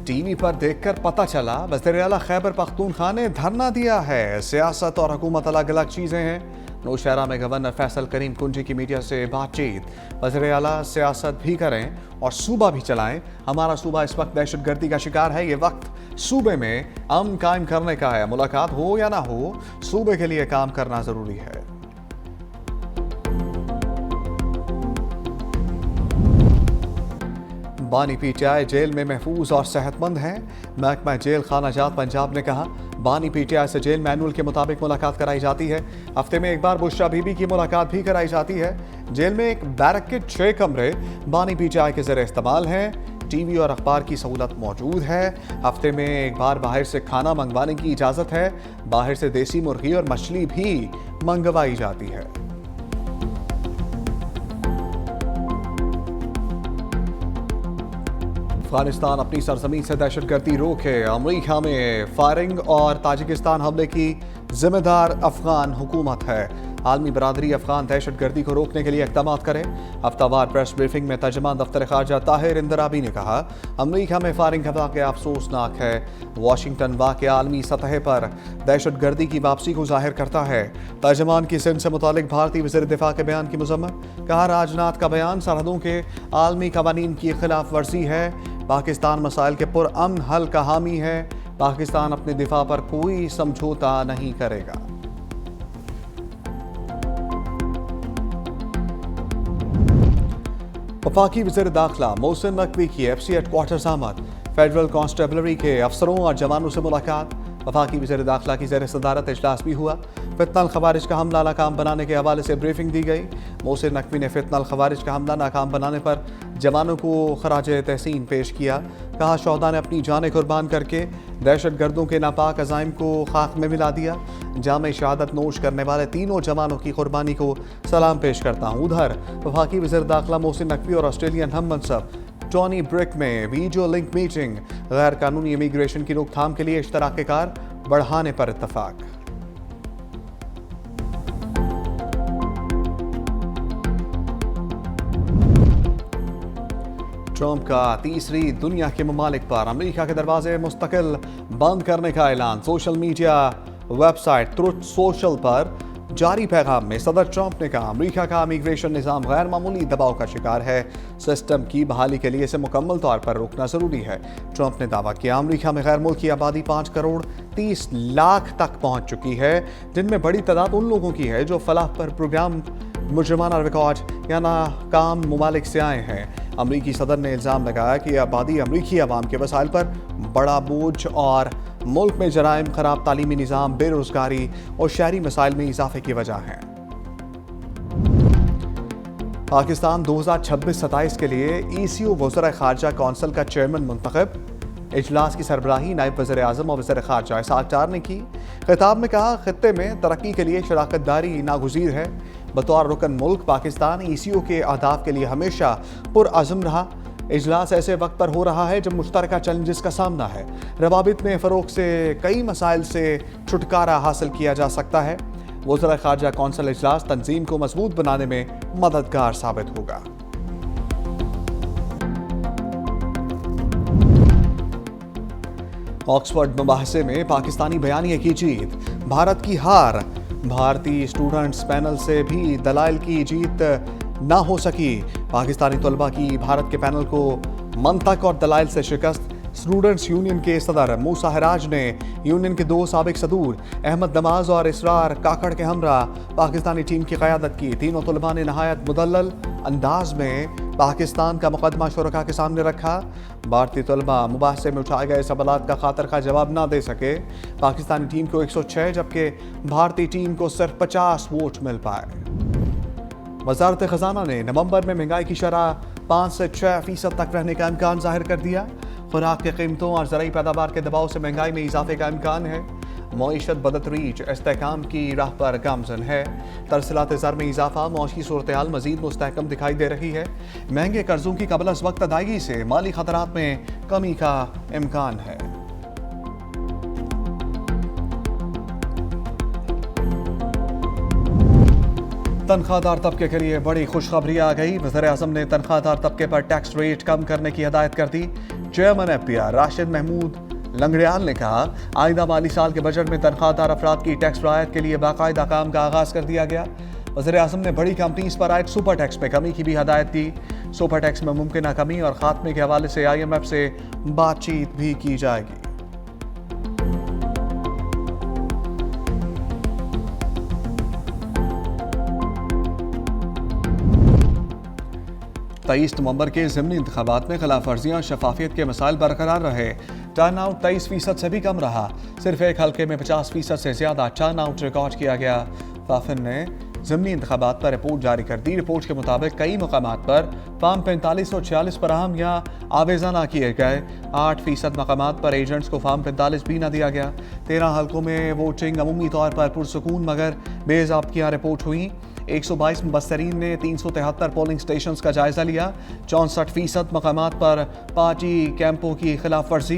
TV पर देखकर पता चला वज़ीर आला खैबर पख्तूनख्वा ने धरना दिया है। सियासत और हुकूमत अलग अलग चीज़ें हैं। नौशहरा में गवर्नर फैसल करीम कुंजी की मीडिया से बातचीत। वज़ीर आला सियासत भी करें और सूबा भी चलाएं। हमारा सूबा इस वक्त दहशतगर्दी का शिकार है। ये वक्त सूबे में अमन कायम करने का है। मुलाकात हो या ना हो, सूबे के लिए काम करना ज़रूरी है। बानी पीटीआई जेल में महफूज और सेहतमंद हैं। महकमा जेल खाना जात पंजाब ने कहा, बानी पीटीआई से जेल मैनुअल के मुताबिक मुलाकात कराई जाती है। हफ्ते में एक बार बुशरा बीबी की मुलाकात भी कराई जाती है। जेल में एक बैरक के 6 कमरे बानी पीटीआई के ज़रिए इस्तेमाल हैं। टीवी और अखबार की सहूलत मौजूद है। हफ्ते में एक बार बाहर से खाना मंगवाने की इजाज़त है। बाहर से देसी मुर्गी और मछली भी मंगवाई जाती है। अफगानिस्तान अपनी सरजमीन से दहशतगर्दी रोके। अमेरिका में फायरिंग और ताजिकिस्तान हमले की जिम्मेदार अफगान हुकूमत है। आलमी बरादरी अफगान दहशतगर्दी को रोकने के लिए इक़दाम करे। हफ्तावार प्रेस ब्रीफिंग में तर्जमान दफ्तर खारजा ताहिर इंदराबी ने कहा, अमेरिका में फायरिंग का वाक़या अफसोसनाक है। वाशिंगटन वाक़या आलमी सतह पर दहशतगर्दी की वापसी को जाहिर करता है। तर्जमान की सिंध से मुतालिक भारतीय वज़ीर दिफा के बयान की मज़म्मत। कहा, राजनाथ का बयान सरहदों के आलमी कवानीन की खिलाफ वर्जी है। पाकिस्तान मसाइल के पुरअमन हल का हामी है। पाकिस्तान अपने दिफा पर कोई समझौता नहीं करेगा। वफाकी वज़ीर दाखिला मोहसिन नकवी की एफसी हेडक्वार्टर्स आमद। फेडरल कांस्टेबलरी के अफसरों और जवानों से मुलाकात। वफाकी वज़ीर दाखिला की ज़ेर सदारत इजलास भी हुआ। फितनल खवारिज का हमला नाकाम बनाने के हवाले से ब्रीफिंग दी गई। मोहसिन नकवी ने फितनल खवारिज का हमला नाकाम बनाने पर जवानों को खराज तहसीन पेश किया। कहा, शोहदा ने अपनी जानें कुर्बान करके दहशतगर्दों के नापाक अज़ाइम को खाक में मिला दिया। जामे शहादत नोश करने वाले तीनों जवानों की कुर्बानी को सलाम पेश करता हूँ। उधर वफाकी वज़ीर दाखिला मोहसिन नकवी और ऑस्ट्रेलियन हम मनसब टॉनी ब्रिक में वीडियो लिंक मीटिंग। गैर कानूनी इमिग्रेशन की रोकथाम के लिए इश्तराक कार बढ़ाने पर इत्तफाक। ट्रंप का तीसरी दुनिया के ममालिक पर अमेरिका के दरवाजे मुस्तकिल बंद करने का ऐलान। Social media website truth social पर जारी पैगाम में सदर ट्रंप ने कहा, अमेरिका का इमिग्रेशन निज़ाम गैर मामूली दबाव का शिकार है। सिस्टम की बहाली के लिए इसे मुकम्मल तौर पर रोकना ज़रूरी है। ट्रंप ने दावा किया, अमेरिका में गैर मुल्की आबादी 5 करोड़ 30 लाख तक पहुँच चुकी है, जिनमें बड़ी तादाद उन लोगों की है जो फलाह पर प्रोग्राम मुजरमाना रिकॉर्ड या नाकाम ममालिक से आए हैं। अमरीकी सदर ने इल्ज़ाम लगाया कि आबादी अमरीकी अवाम के वसाइल पर बड़ा बोझ और मुल्क में जराइम, खराब तालीमी निज़ाम, बेरोज़गारी और शहरी मसाइल में इजाफे की वजह है। पाकिस्तान 2026-27 के लिए ECO वज़ीर ख़ारजा कौंसिल का चेयरमैन मुंतखब। इजलास की सरबराही नायब वज़ीर आज़म और वज़ीर ख़ारजा इसहाक़ डार ने की। खिताब में कहा, खित्ते में तरक्की के लिए शराकत दारी नागुज़ीर है। बतौर रुकन मुल्क पाकिस्तान ECO के अहदाफ के लिए हमेशा पुरअज़्म रहा। इजलास ऐसे वक्त पर हो रहा है जब मुश्तरका चैलेंजेस का सामना है। रवाबित में फ़रोग़ से कई मसाइल से छुटकारा हासिल किया जा सकता है। वज़ीर ख़ारजा कौंसिल इजलास तंजीम को मजबूत बनाने में मददगार साबित होगा। ऑक्सफोर्ड मुबाहसे में पाकिस्तानी बयानिया की जीत, भारत की हार। भारतीय स्टूडेंट्स पैनल से भी दलाइल की जीत ना हो सकी। पाकिस्तानी तलबा की भारत के पैनल को मंतक और दलाइल से शिकस्त। स्टूडेंट्स यूनियन के सदर मूसा हराज ने यूनियन के 2 साबिक सदूर अहमद नमाज और इसरार काकड़ के हमरा पाकिस्तानी टीम की क़यादत की। तीनों तलबा ने नहायत मुदल्लल अंदाज में पाकिस्तान का मुकदमा शुरका के सामने रखा। भारतीय तलबा मुबाहसे में उठाए गए सवालात का खातर का जवाब ना दे सके। पाकिस्तानी टीम को 106 जबकि भारतीय टीम को सिर्फ 50 वोट मिल पाए। वज़ारत ख़ज़ाना ने नवंबर में महंगाई की शरह 5 से 6% तक रहने का इम्कान जाहिर कर दिया। खुराक की कीमतों और ज़राई पैदावार के दबाव से महंगाई में इजाफे का इम्कान है। मईशत बदतरीज इस्तेहकाम की राह पर गामजन है। तरसीलात ज़र में इजाफा, मौशी सूरत हाल मज़ीद मुस्तहकम दिखाई दे रही है। महंगे कर्जों की कबल अज़ वक्त अदायगी से माली खतरात में कमी का इम्कान है। तनख्वाहदार तबके के लिए बड़ी खुशखबरी आ गई। वज़ीर आज़म ने तनख्वाहदार तबके पर टैक्स रेट कम करने की हिदायत कर दी। चेयरमैन एफपीआर राशिद महमूद लंगड़ियाल ने कहा, आइंदा माली साल के बजट में तनख्वाहदार अफराद की टैक्स रियायत के लिए बाकायदा काम का आगाज कर दिया गया। वज़ीर-ए-आज़म ने बड़ी कंपनीज पर आयद सुपर टैक्स में कमी की भी हदायत की। सुपर टैक्स में मुमकिन कमी और खात्मे के हवाले से IMF से बातचीत भी की जाएगी। 23 नवंबर के ज़िमनी इंतखाबात में खिलाफ वर्जियाँ और शफाफियत के मसाइल बरकरार रहे। टर्न आउट 23% से भी कम रहा। सिर्फ एक हल्के में 50% से ज्यादा टर्न आउट रिकॉर्ड किया गया। वाफिन ने ज़िमनी इंतखाबात पर रिपोर्ट जारी कर दी। रिपोर्ट के मुताबिक कई मकामात पर फॉर्म 4546 फराहम या आवेजा ना किए गए। 8% मकामात पर एजेंट्स को फॉर्म 45 भी ना दिया गया। 13 हल्कों में वोटिंग अमूमी तौर पर पुरसुकून मगर बेज़ाब्तियाँ रिपोर्ट हुई। 122 मुबस्सरीन ने 373 पोलिंग स्टेशन का जायजा लिया। 64% मकामात पर पार्टी कैंपों की खिलाफ वर्जी।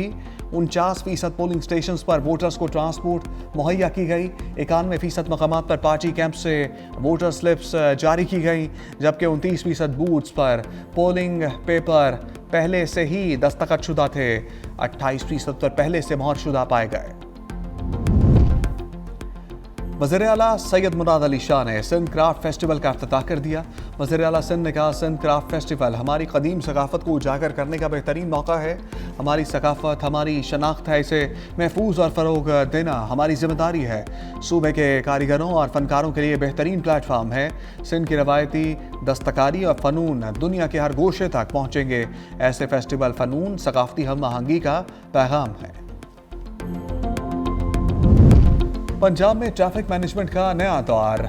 49% पोलिंग स्टेशन पर वोटर्स को ट्रांसपोर्ट मुहैया की गई। 91% मकामात पर पार्टी कैंप से वोटर स्लिप्स जारी की गई, जबकि 29% बूथ्स पर पोलिंग पेपर पहले से ही दस्तखतशुदा थे। 28% पर पहले से मोहरशुदा पाए गए। वज़ीर आला सैयद मुराद अली शाह ने सिंध क्राफ्ट फेस्टिवल का इफ्तिताह कर दिया। वज़ीर आला सिंध ने कहा, सिंध क्राफ्ट फेस्टिवल हमारी कदीम सकाफ़त को उजागर करने का बेहतरीन मौका है। हमारी सकाफ़त हमारी शनाख्त है, इसे महफूज और फ़रोग देना हमारी जिम्मेदारी है। सूबे के कारीगरों और फ़नकारों के लिए बेहतरीन प्लेटफार्म है। सिंध की रवायती दस्तकारी और फ़नून दुनिया के हर गोशे तक पहुँचेंगे। ऐसे फेस्टिवल फ़नून सकाफ़ती हम आहंगी का पैगाम है। पंजाब में ट्रैफिक मैनेजमेंट का नया दौर।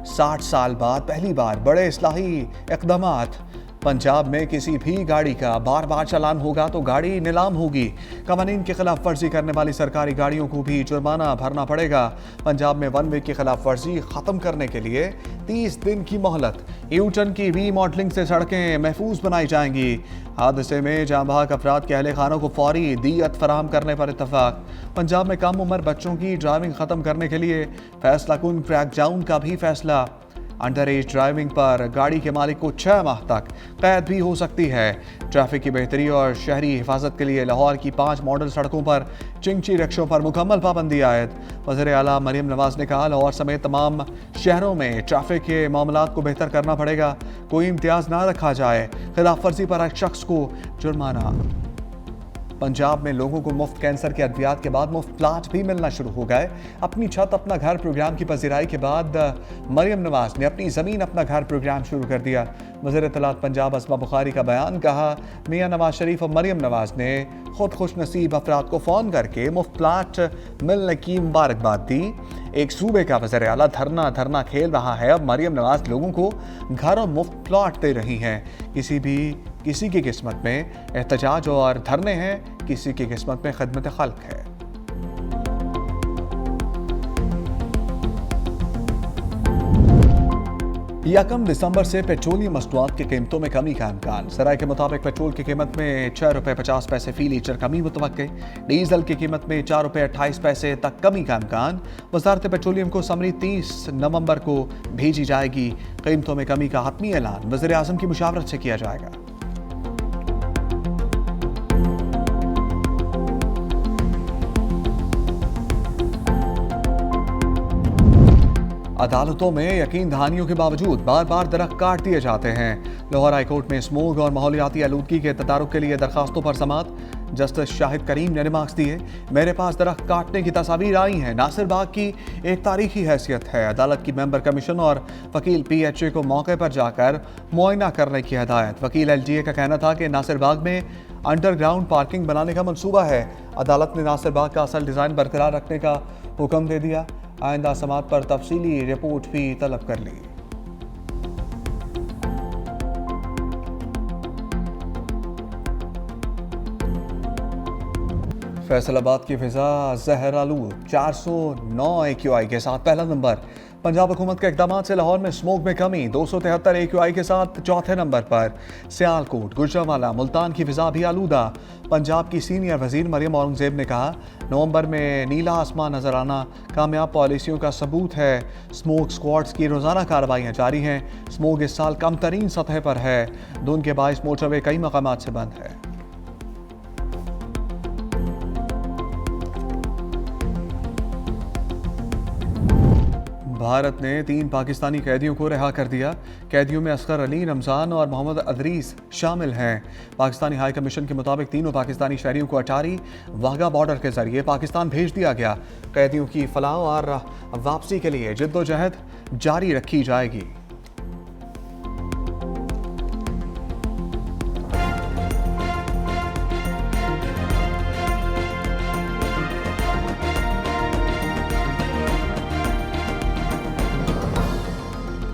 60 साल बाद पहली बार बड़े इस्लाही इक़दामात। पंजाब में किसी भी गाड़ी का बार बार चालान होगा तो गाड़ी नीलाम होगी। कवानीन की खिलाफ वर्जी करने वाली सरकारी गाड़ियों को भी जुर्माना भरना पड़ेगा। पंजाब में वन वे की खिलाफ वर्जी खत्म करने के लिए 30 दिन की मोहलत। यूटर्न की रीमॉडलिंग से सड़कें महफूज बनाई जाएंगी। हादसे में जाँ बहक अफराद के अहले खानों को फौरी दियत फराहम करने पर इत्तफाक। पंजाब में कम उम्र बच्चों की ड्राइविंग खत्म करने के लिए फैसला कुन क्रैकडाउन का भी फैसला। अंडर एज ड्राइविंग पर गाड़ी के मालिक को 6 माह तक कैद भी हो सकती है। ट्रैफिक की बेहतरी और शहरी हिफाजत के लिए लाहौर की 5 मॉडल सड़कों पर चिंची रिक्शों पर मुकम्मल पाबंदी आयद। वज़ीर आला मरियम नवाज ने कहा, लाहौर समेत तमाम शहरों में ट्रैफिक के मामलात को बेहतर करना पड़ेगा। कोई इम्तियाज़ ना रखा जाए। खिलाफ वर्जी पर हर शख्स को जुर्माना। पंजाब में लोगों को मुफ्त कैंसर के अद्वियात के बाद मुफ्त प्लाट भी मिलना शुरू हो गए। अपनी छत अपना घर प्रोग्राम की पजीराई के बाद मरियम नवाज ने अपनी ज़मीन अपना घर प्रोग्राम शुरू कर दिया। वज़ीर इत्तलात पंजाब असमा बुखारी का बयान। कहा, मियां नवाज शरीफ और मरियम नवाज ने खुद खुश नसीब अफराद को फ़ोन करके मुफ्त प्लाट मिलने की मुबारकबाद दी। एक सूबे का वज़ीर आला धरना खेल रहा है। अब मरियम नवाज लोगों को घर और मुफ्त प्लाट दे रही हैं। किसी की किस्मत में एहतजाज और धरने हैं, किसी की किस्मत में खिदमत खल्क है। यकम दिसंबर से पेट्रोलियम मसनूआत की कीमतों में कमी का इम्कान। सराय के मुताबिक पेट्रोल की कीमत में 6 रुपये 50 पैसे फी लीटर कमी मुतवक्के। डीजल की कीमत में 4 रुपये 28 पैसे तक कमी का इम्कान। वजारत पेट्रोलियम को समरी 30 नवंबर को भेजी जाएगी। कीमतों में कमी का हतमी ऐलान वज़ीर आज़म की मुशावरत से किया जाएगा। अदालतों में यकीन दहानियों के बावजूद बार बार दरख्त काट दिए जाते हैं। लाहौर हाई कोर्ट में स्मोग और माहौलियाती आलूदगी के तदारुक के लिए दरखास्तों पर समाअत। जस्टिस शाहिद करीम ने रिमार्क्स दिए, मेरे पास दरख्त काटने की तस्वीर आई हैं। नासिर बाग की एक तारीखी हैसियत है। अदालत की मेंबर कमीशन और वकील PHA को मौके पर जाकर मुआयना करने की हदायत। वकील LGA का कहना था कि नासिर बाग में अंडरग्राउंड पार्किंग बनाने का मंसूबा है। अदालत ने नासिर बाग का असल डिज़ाइन बरकरार रखने का हुक्म दे दिया। आइंदा समात पर तफसीली रिपोर्ट भी तलब कर ली। फैसलाबाद की फिजा जहर आलूद 409 AQI के साथ पहला नंबर। पंजाब हुकूमत के इक़दाम से लाहौर में स्मोक में कमी 273 AQI के साथ चौथे नंबर पर। सियालकोट, गुजरांवाला, मुल्तान की फिजा भी आलूदा। पंजाब की सीनियर वजीर मरियम औरंगजेब ने कहा, नवंबर में नीला आसमान नजर आना कामयाब पॉलिसियों का सबूत है। स्मोक स्क्वाड्स की रोजाना कार्रवाइयाँ जारी हैं। स्मोक इस साल कम तरीन सतह पर है। धुंध के बायस मोटरवे कई मकामात से बंद है। भारत ने 3 पाकिस्तानी कैदियों को रिहा कर दिया। कैदियों में असगर अली, रमजान और मोहम्मद अदरीस शामिल हैं। पाकिस्तानी हाई कमीशन के मुताबिक तीनों पाकिस्तानी शहरियों को अटारी वाघा बॉर्डर के जरिए पाकिस्तान भेज दिया गया। कैदियों की फलाह और वापसी के लिए जिद्दोजहद जारी रखी जाएगी।